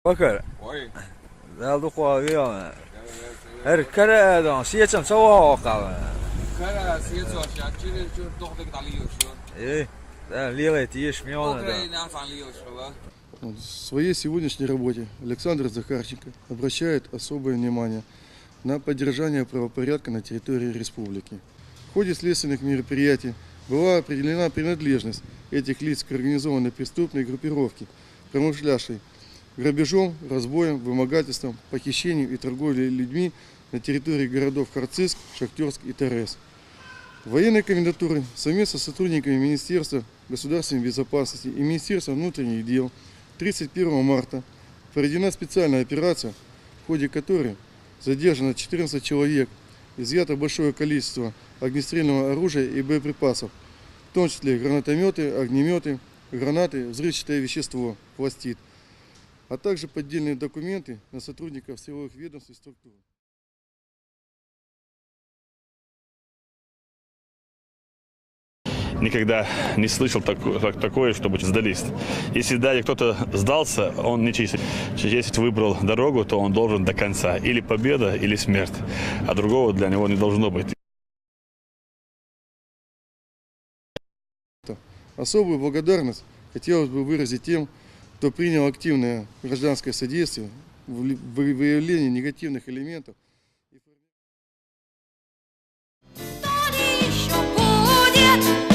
Bakar. Oi. Daldo qo'ygan. Her kare don siecham so'q qala. Kara siecham shakiri shu to'xtak taliyo shu. Да, лилает, ешь мёна, В своей сегодняшней работе Александр Захарченко обращает особое внимание на поддержание правопорядка на территории республики. В ходе следственных мероприятий была определена принадлежность этих лиц к организованной преступной группировке, промышлявшей грабежом, разбоем, вымогательством, похищением и торговлей людьми на территории городов Харциск, Шахтерск и Торез. Военной комендатуры совместно с сотрудниками Министерства государственной безопасности и Министерства внутренних дел 31 марта проведена специальная операция, в ходе которой задержано 14 человек, изъято большое количество огнестрельного оружия и боеприпасов, в том числе гранатометы, огнеметы, гранаты, взрывчатое вещество, пластид, а также поддельные документы на сотрудников силовых ведомств и структур. Никогда не слышал такое, чтобы сдались. Если даже кто-то сдался, он не чистит. Если выбрал дорогу, то он должен до конца. Или победа, или смерть. А другого для него не должно быть. Особую благодарность хотелось бы выразить тем, кто принял активное гражданское содействие в выявлении негативных элементов. Что еще будет?